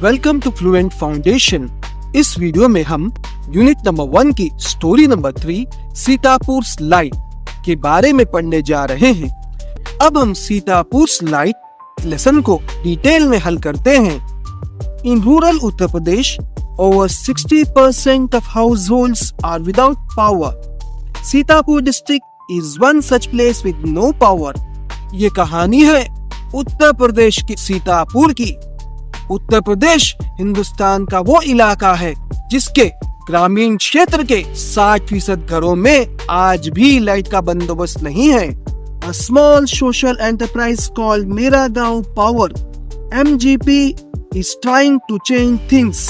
Welcome to Fluent Foundation. इस video में हम यूनिट नंबर 1 की स्टोरी नंबर 3 सीतापुर लाइट के बारे में पढ़ने जा रहे हैं। अब हम सीतापुर लाइट लेसन को डिटेल में हल करते हैं। In rural Uttar Pradesh, over 60% of households are without power. Sitapur district is one such place with no power. ये कहानी है उत्तर प्रदेश की सीतापुर की। उत्तर प्रदेश हिंदुस्तान का वो इलाका है जिसके ग्रामीण क्षेत्र के 60% घरों में आज भी लाइट का बंदोबस्त नहीं है। A small social enterprise called मेरा गांव power MGP is trying to change things.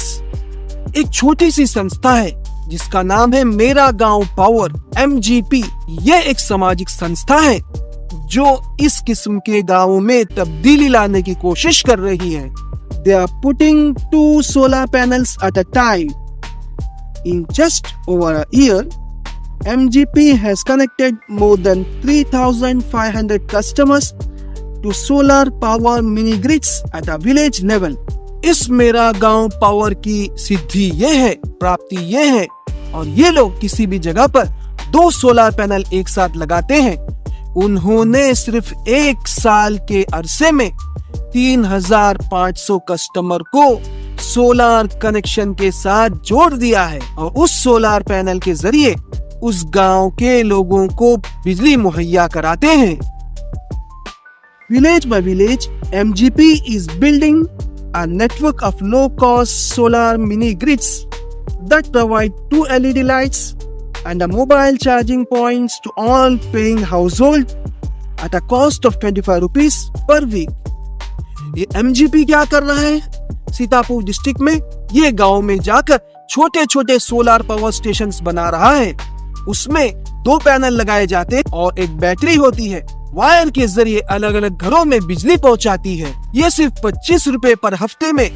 एक छोटी सी संस्था है जिसका नाम है मेरा गांव पावर MGP। ये एक सामाजिक संस्था है जो इस किस्म के गांवों में तब्दीली लाने की कोशिश कर रही है। They are putting 2 solar panels at a time. In just over a year, MGP has connected more than 3,500 customers to solar power mini grids at a village level. इस मेरा गांव पावर की सिद्धि ये है, प्राप्ति ये है, और ये लोग किसी भी जगह पर 2 सोलर पैनल एक साथ लगाते हैं। उन्होंने सिर्फ 1 साल के अरसे में 3,500 कस्टमर को सोलर कनेक्शन के साथ जोड़ दिया है और उस सोलर पैनल के जरिए उस गांव के लोगों को बिजली मुहैया कराते हैं। Village bye village, MGP is building a network of low-cost solar mini grids that provide 2 LED lights and a mobile charging points to all paying household at a cost of 25 rupees per week. ये MGP क्या कर रहा है Sitapur district में? ये गांव में जाकर छोटे छोटे सोलर पावर स्टेशंस बना रहा है। उसमें 2 पैनल लगाए जाते हैं और एक बैटरी होती है, वायर के जरिए अलग अलग घरों में बिजली पहुंचाती है। ये सिर्फ 25 रुपए पर हफ्ते में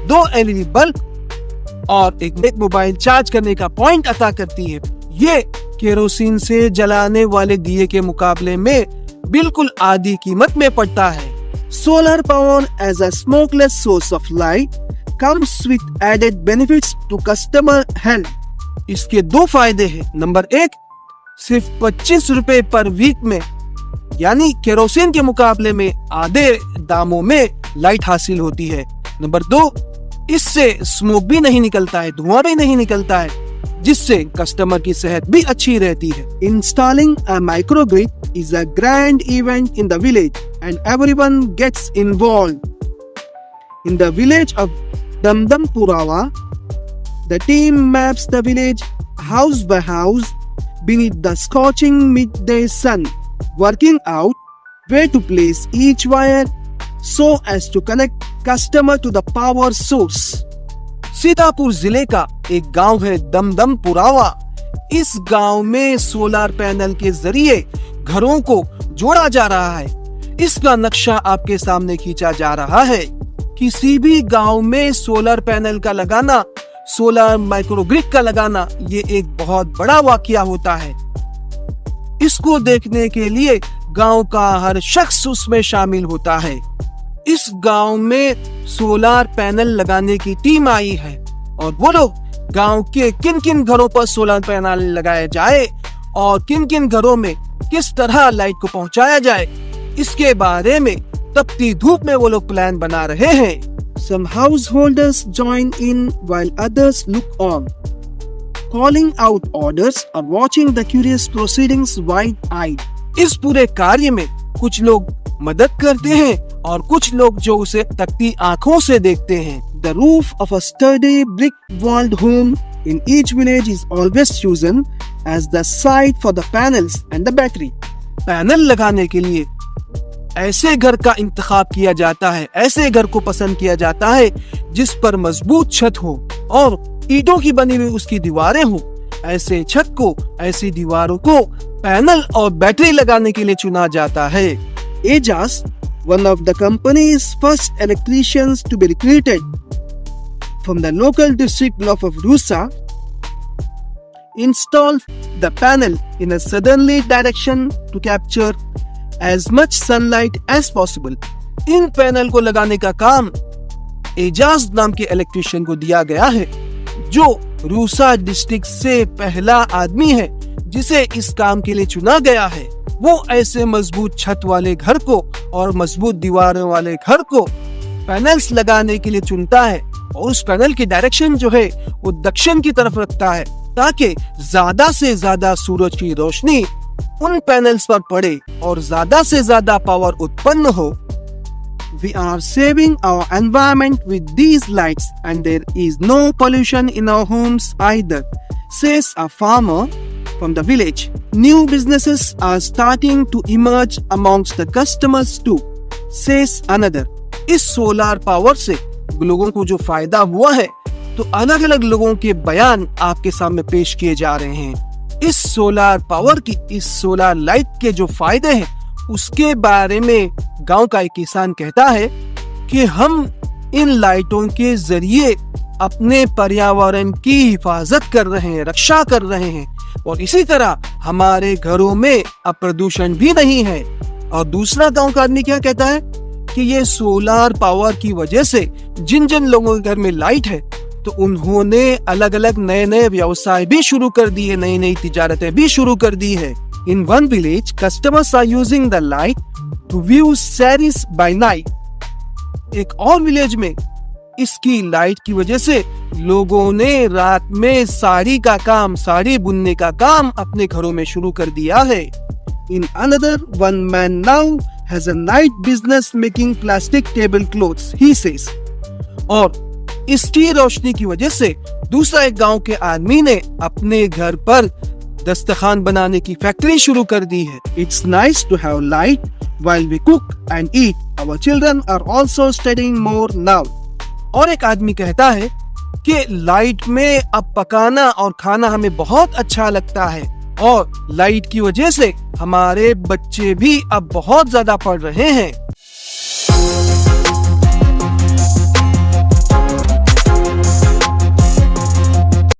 2 LED बल्ब और एक मोबाइल चार्ज करने का पॉइंट अता करती है। ये केरोसिन से जलाने वाले दिए के मुकाबले में बिल्कुल आधी कीमत में पड़ता है। Solar power as a smokeless source of light comes with added benefits to customer health. इसके 2 फायदे हैं। नंबर 1, सिर्फ 25 रुपए पर वीक में, यानी केरोसिन के मुकाबले में आधे दामों में लाइट हासिल होती है। नंबर 2, इससे स्मोक भी नहीं निकलता है, धुआं भी नहीं निकलता है, जिससे कस्टमर की सेहत भी अच्छी रहती है। Installing a microgrid is a grand event in the village and everyone gets involved. In the village of Damdampurawa, the team maps the village house by house beneath the scorching midday sun, working out where to place each wire so as to connect customer to the power source. Sitapur जिले का एक गांव है दमदमपुरावा। इस गांव में solar panel के जरिए घरों को जोड़ा जा रहा है। इसका नक्शा आपके सामने खींचा जा रहा है। किसी भी गांव में सोलर पैनल का लगाना, सोलर माइक्रोग्रिड का लगाना, ये एक बहुत बड़ा वाकया होता है। इसको देखने के लिए गांव का हर शख्स उसमें शामिल होता है। इस गांव में सोलर पैनल लगाने की टीम आई है और वो लोग गांव के किन किन घरों पर सोलर पैनल लगाए जाए और किन किन घरों में किस तरह लाइट को पहुंचाया जाए, इसके बारे में तपती धूप में वो लोग प्लान बना रहे हैं। Some householders join in while others look on, calling out orders or watching the curious proceedings wide-eyed. इस पूरे कार्य में कुछ लोग मदद करते हैं और कुछ लोग जो उसे तकती आंखों से देखते हैं। The roof of a sturdy brick-walled home in each village is always chosen as the site for the panels and the battery. Panel लगाने के लिए ऐसे घर का इंतखाब किया जाता है, ऐसे घर को पसंद किया जाता है जिस पर मजबूत छत हो और ईंटों की बनी हुई उसकी दीवारें हो। ऐसे छत को, ऐसी दीवारों को पैनल और बैटरी लगाने के लिए चुना जाता है। Ajas, one of the company's first electricians to be recruited from the local district block of Rusa, installed the panel in a southerly direction to capture as much sunlight as possible. In panel को लगाने का काम एजाज नाम के electrician को दिया गया है, जो रूसा डिस्ट्रिक्ट से पहला आदमी है जिसे इस काम के लिए चुना गया है। वो ऐसे मजबूत छत वाले घर को और मजबूत दीवारों वाले घर को पैनल्स लगाने के लिए चुनता है, और उस पैनल की डायरेक्शन जो है वो दक्षिण की तरफ रखता है, ताकि ज्यादा से ज्यादा सूरज की रोशनी उन पैनल्स पर पड़े और ज्यादा से ज्यादा पावर उत्पन्न हो। We are saving our environment with these lights and there is no pollution in our homes either, says a farmer from the village. New businesses are starting to emerge amongst the customers too, says another. इस solar power से लोगों को जो फायदा हुआ है, तो अलग अलग लोगों के बयान आपके सामने पेश किए जा रहे हैं। इस सोलार पावर की, इस सोलार लाइट के जो फायदे हैं उसके बारे में गांव का एक किसान कहता है कि हम इन लाइटों के जरिए अपने पर्यावरण की हिफाजत कर रहे हैं, रक्षा कर रहे हैं, और इसी तरह हमारे घरों में अब प्रदूषण भी नहीं है। और दूसरा गांव का आदमी क्या कहता है कि ये सोलार पावर की वजह से जिन जिन लोगों के घर में लाइट है, तो उन्होंने अलग अलग नए नए व्यवसाय भी शुरू कर दिए, नई नई तिजारतें भी शुरू कर दी है। In one village, customers are using the light to view sarees by night. एक और विलेज में इसकी लाइट की वजह से लोगों ने रात में साड़ी का काम, साड़ी बुनने का काम अपने घरों में शुरू कर दिया है। In another, one man now has a night business making plastic tablecloths, he says. और इसकी रोशनी की वजह से दूसरा एक गांव के आदमी ने अपने घर पर दस्तरखान बनाने की फैक्ट्री शुरू कर दी है। It's nice to have light while we cook and eat. Our children are also studying more now. और एक आदमी कहता है कि लाइट में अब पकाना और खाना हमें बहुत अच्छा लगता है, और लाइट की वजह से हमारे बच्चे भी अब बहुत ज्यादा पढ़ रहे हैं।